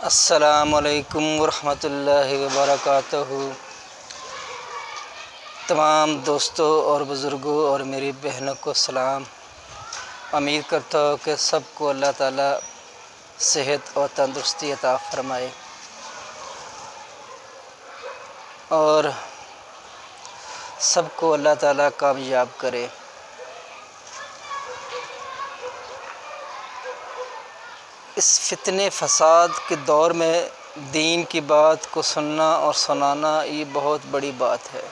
السلام علیکم ورحمۃ اللہ وبرکاتہ۔ تمام دوستوں اور بزرگوں اور میری بہنوں کو سلام۔ امید کرتا ہوں کہ سب کو اللہ تعالیٰ صحت اور تندرستی عطا فرمائے اور سب کو اللہ تعالیٰ کامیاب کرے۔ اس فتنے فساد کے دور میں دین کی بات کو سننا اور سنانا یہ بہت بڑی بات ہے۔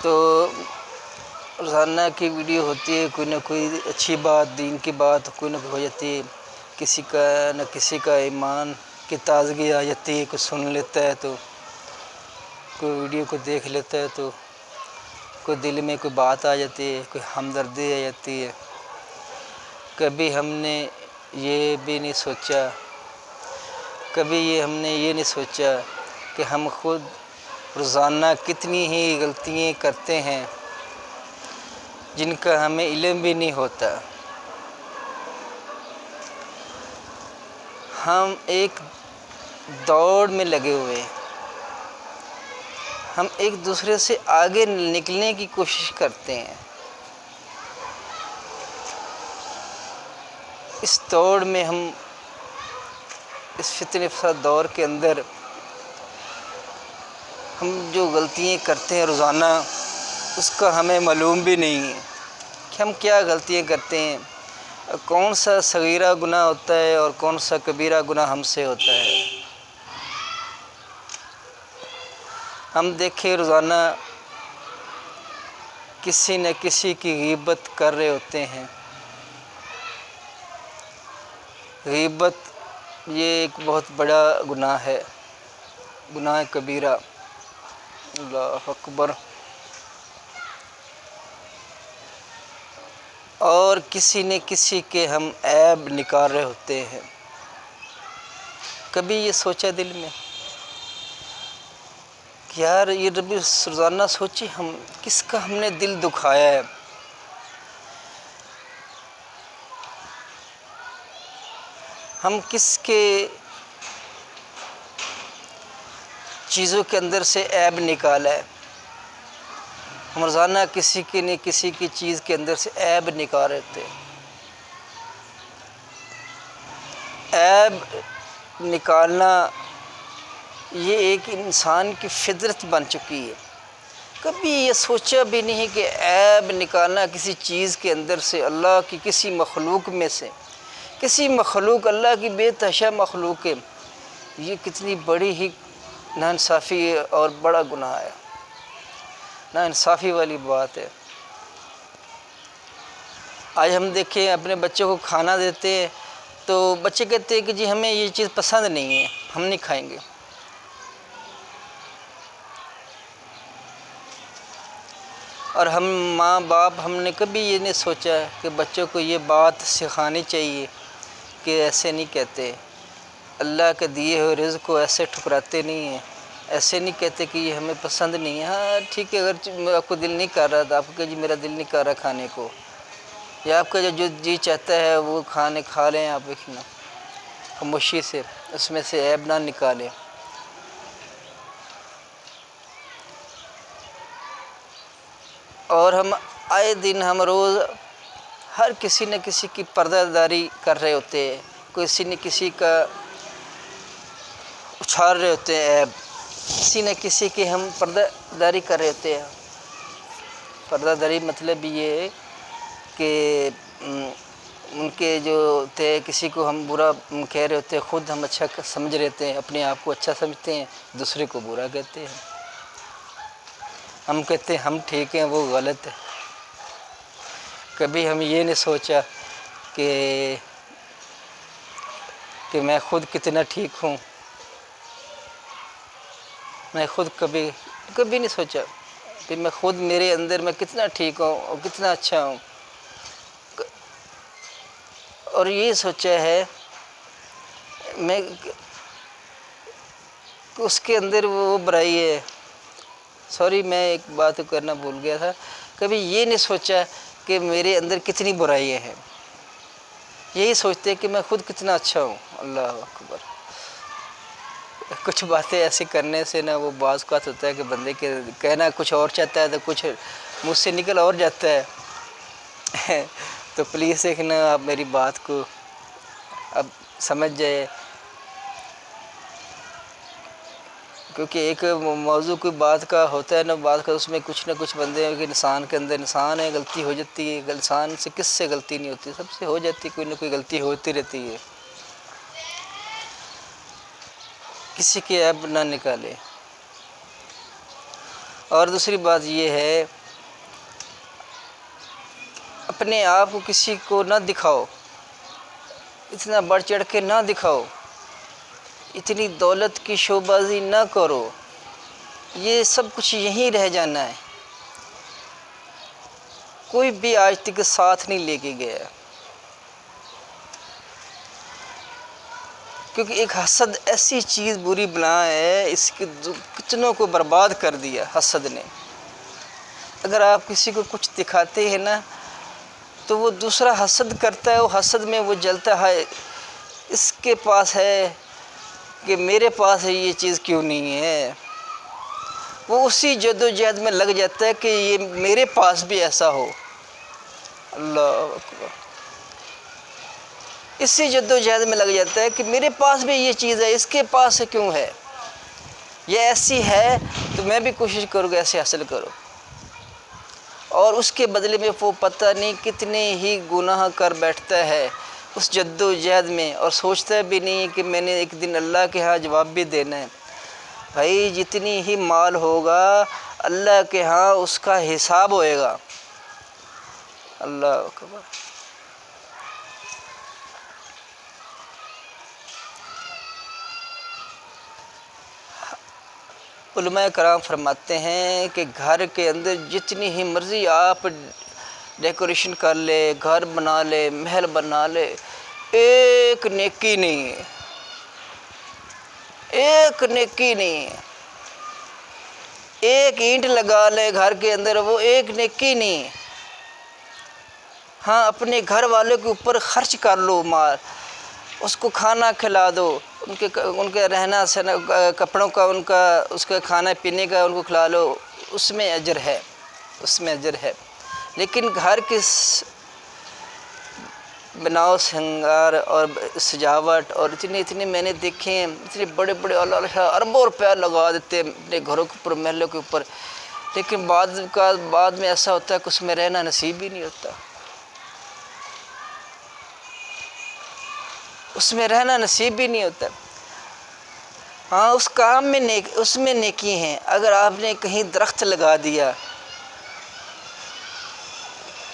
تو روزانہ کی ویڈیو ہوتی ہے، کوئی نہ کوئی اچھی بات، دین کی بات کوئی نہ کوئی ہو جاتی ہے، کسی کا نہ کسی کا ایمان کی تازگی آ جاتی ہے، کوئی سن لیتا ہے تو کوئی ویڈیو کو دیکھ لیتا ہے تو کوئی دل میں کوئی بات آ جاتی ہے، کوئی ہمدردی آ جاتی ہے۔ کبھی ہم نے یہ بھی نہیں سوچا، ہم نے یہ نہیں سوچا کہ ہم خود روزانہ کتنی ہی غلطیاں کرتے ہیں جن کا ہمیں علم بھی نہیں ہوتا۔ ہم ایک دوڑ میں لگے ہوئے ہیں، ہم ایک دوسرے سے آگے نکلنے کی کوشش کرتے ہیں۔ اس دوڑ میں ہم اس فتنہ فساد دور کے اندر ہم جو غلطیاں کرتے ہیں روزانہ، اس کا ہمیں معلوم بھی نہیں ہے کہ ہم کیا غلطیاں کرتے ہیں، کون سا صغیرہ گناہ ہوتا ہے اور کون سا کبیرہ گناہ ہم سے ہوتا ہے۔ ہم دیکھیں روزانہ کسی نہ کسی کی غیبت کر رہے ہوتے ہیں۔ غیبت یہ ایک بہت بڑا گناہ ہے، گناہ کبیرہ۔ اللہ اکبر۔ اور کسی نہ کسی کے ہم عیب نکال رہے ہوتے ہیں۔ کبھی یہ سوچا دل میں کہ یار یہ روزانہ سوچی ہم کس کا ہم نے دل دکھایا ہے، ہم کس کے چیزوں کے اندر سے عیب نکالا ہے۔ ہم روزانہ کسی کے نہیں کسی کی چیز کے اندر سے عیب نکال رہے تھے۔ عیب نکالنا یہ ایک انسان کی فطرت بن چکی ہے۔ کبھی یہ سوچا بھی نہیں کہ عیب نکالنا کسی چیز کے اندر سے، اللہ کی کسی مخلوق میں سے، کسی مخلوق اللہ کی بے تحاشا مخلوق ہے، یہ کتنی بڑی ہی ناانصافی اور بڑا گناہ ہے، ناانصافی والی بات ہے۔ آج ہم دیکھیں اپنے بچوں کو کھانا دیتے ہیں تو بچے کہتے ہیں کہ جی ہمیں یہ چیز پسند نہیں ہے، ہم نہیں کھائیں گے۔ اور ہم ماں باپ ہم نے کبھی یہ نہیں سوچا کہ بچوں کو یہ بات سکھانی چاہیے کہ ایسے نہیں کہتے، اللہ کے دیے ہوئے رزق کو ایسے ٹھکراتے نہیں ہیں، ایسے نہیں کہتے کہ یہ ہمیں پسند نہیں ہے۔ ہاں ٹھیک ہے، اگر آپ کو دل نہیں کر رہا تھا، آپ کو کہ جی میرا دل نہیں کر رہا کھانے کو، یا آپ کا جو جی چاہتا ہے وہ کھا لیں، آپ خاموشی سے، اس میں سے عیب نہ نکالیں۔ اور ہم آئے دن ہم روز ہر کسی نہ کسی کی پردہ داری کر رہے ہوتے ہیں، کسی نہ کسی کا اچھال رہے ہوتے ہیں عیب، کسی نہ کسی کی ہم پردہ داری کر رہے ہوتے ہیں۔ پردہ داری مطلب یہ ہے کہ ان کے جو تھے کسی کو ہم برا کہہ رہے ہوتے ہیں، خود ہم اچھا سمجھ رہے ہوتے ہیں، اپنے آپ کو اچھا سمجھتے ہیں، دوسرے کو برا کہتے ہیں۔ ہم کہتے ہیں ہم ٹھیک ہیں، وہ غلط ہے۔ کبھی ہم یہ نہیں سوچا کہ میں خود کتنا ٹھیک ہوں، میں خود کبھی نہیں سوچا کہ میں خود میرے اندر میں کتنا ٹھیک ہوں اور کتنا اچھا ہوں۔ اور یہ سوچا ہے میں کہ اس کے اندر وہ برائی ہے۔ سوری، میں ایک بات کرنا بھول گیا تھا، کبھی یہ نہیں سوچا کہ میرے اندر کتنی برائیاں ہیں۔ یہی سوچتے ہیں کہ میں خود کتنا اچھا ہوں. اللہ اکبر. کچھ باتیں ایسی کرنے سے نا وہ بعض اوقات ہوتا ہے کہ بندے کے کہنا کچھ اور چاہتا ہے تو کچھ مجھ سے نکل اور جاتا ہے. تو پلیز ایک نا آپ میری بات کو اب سمجھ جائے، کیونکہ ایک موضوع کوئی بات کا ہوتا ہے نا، بات کا اس میں کچھ نہ کچھ بندے ہیں کہ انسان کے اندر انسان ہے، غلطی ہو جاتی ہے. انسان سے کس سے غلطی نہیں ہوتی، سب سے ہو جاتی ہے، کوئی نہ کوئی غلطی ہوتی رہتی ہے. کسی کی عیب نہ نکالے. اور دوسری بات یہ ہے اپنے آپ کو کسی کو نہ دکھاؤ، اتنا بڑھ چڑھ کے نہ دکھاؤ، اتنی دولت کی شو بازی نہ کرو. یہ سب کچھ یہیں رہ جانا ہے. کوئی بھی آج تک ساتھ نہیں لے کے گیا، کیونکہ ایک حسد ایسی چیز بری بلا ہے، اس کے کتنوں کو برباد کر دیا حسد نے. اگر آپ کسی کو کچھ دکھاتے ہیں نا تو وہ دوسرا حسد کرتا ہے، وہ حسد میں وہ جلتا ہے، اس کے پاس ہے کہ میرے پاس ہے، یہ چیز کیوں نہیں ہے. وہ اسی جد و جہد میں لگ جاتا ہے کہ یہ میرے پاس بھی ایسا ہو. اللہ اکبر. اسی جد و جہد میں لگ جاتا ہے کہ میرے پاس بھی یہ چیز ہے، اس کے پاس کیوں ہے، یہ ایسی ہے تو میں بھی کوشش کروں گا ایسے حاصل کرو. اور اس کے بدلے میں وہ پتہ نہیں کتنے ہی گناہ کر بیٹھتا ہے اس جد و جہد میں، اور سوچتا بھی نہیں کہ میں نے ایک دن اللہ کے ہاں جواب بھی دینا ہے. بھائی جتنی ہی مال ہوگا اللہ کے ہاں اس کا حساب ہوئے گا. اللہ اکبر. علماء کرام فرماتے ہیں کہ گھر کے اندر جتنی ہی مرضی آپ ڈیکوریشن کر لے، گھر بنا لے، محل بنا لے، ایک نیکی نہیں ہے، ایک نیکی نہیں ہے. ایک اینٹ لگا لے گھر کے اندر، وہ ایک نیکی نہیں ہے. ہاں اپنے گھر والوں کے اوپر خرچ کر لو مال، اس کو کھانا کھلا دو، ان کے رہنا سہنا، کپڑوں کا، ان کا اس کا کھانا پینے کا ان کو کھلا لو، اس میں اجر ہے، اس میں اجر ہے. لیکن گھر کی بناؤ سنگار اور سجاوٹ، اور اتنے میں نے دیکھے ہیں، اتنے بڑے بڑے اللہ اربوں روپیہ لگا دیتے ہیں اپنے گھروں کے اوپر، محلوں کے اوپر، لیکن بعد میں ایسا ہوتا ہے کہ اس میں رہنا نصیب ہی نہیں ہوتا. اس میں رہنا نصیب بھی نہیں ہوتا. ہاں اس کام میں اس میں نیکی ہیں. اگر آپ نے کہیں درخت لگا دیا،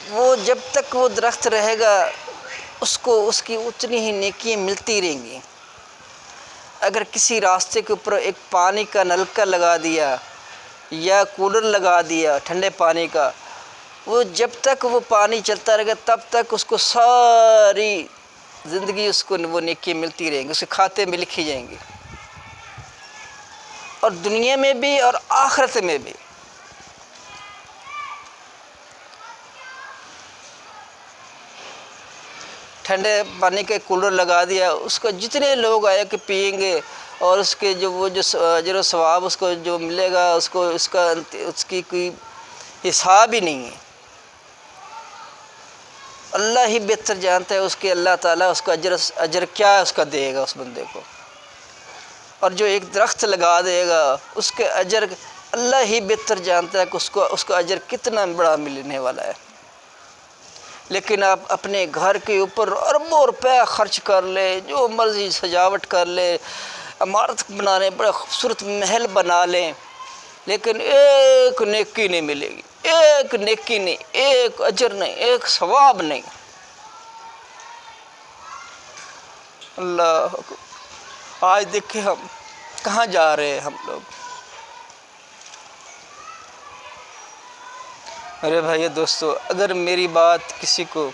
وہ جب تک وہ درخت رہے گا اس کی اتنی ہی نیکیاں ملتی رہیں گی. اگر کسی راستے کے اوپر ایک پانی کا نلکا لگا دیا یا کولر لگا دیا ٹھنڈے پانی کا، وہ جب تک وہ پانی چلتا رہے گا تب تک اس کو ساری زندگی اس کو وہ نیکی ملتی رہیں گی، اس کے کھاتے میں لکھی جائیں گی، اور دنیا میں بھی اور آخرت میں بھی. ٹھنڈے پانی کا کولر لگا دیا، اس کو جتنے لوگ آئے کہ پئیں گے، اور اس کے جو وہ جو اجر و ثواب اس کو جو ملے گا، اس کی کوئی حساب ہی نہیں ہے. اللہ ہی بہتر جانتا ہے اس کے، اللہ تعالیٰ اس کا اجر کیا اس کا دے گا اس بندے کو. اور جو ایک درخت لگا دے گا اس کے اجر اللہ ہی بہتر جانتا ہے کہ اس کا اجر کتنا بڑا ملنے والا ہے. لیکن آپ اپنے گھر کے اوپر اربوں روپے خرچ کر لے، جو مرضی سجاوٹ کر لے، عمارت بنا لیں، بڑے خوبصورت محل بنا لیں، لیکن ایک نیکی نہیں ملے گی، ایک نیکی نہیں، ایک اجر نہیں، ایک ثواب نہیں. اللہ آج دیکھیں ہم کہاں جا رہے ہیں ہم لوگ. میرے بھائی دوستو، اگر میری بات کسی کو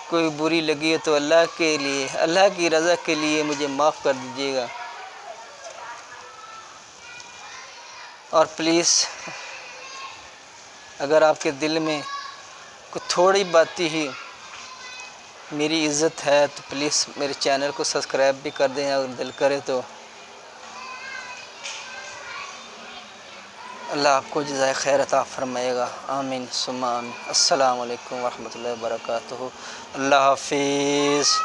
کوئی بری لگی ہے تو اللہ کے لیے، اللہ کی رضا کے لیے مجھے معاف کر دیجیے گا. اور پلیز اگر آپ کے دل میں کوئی تھوڑی بات ہی میری عزت ہے تو پلیز میرے چینل کو سبسکرائب بھی کر دیں، اگر دل کرے تو۔ اللہ آپ کو جزائے خیر عطا فرمائے گا، آمین ثم آمین۔ السلام علیکم ورحمۃ اللہ وبرکاتہ۔ اللہ حافظ۔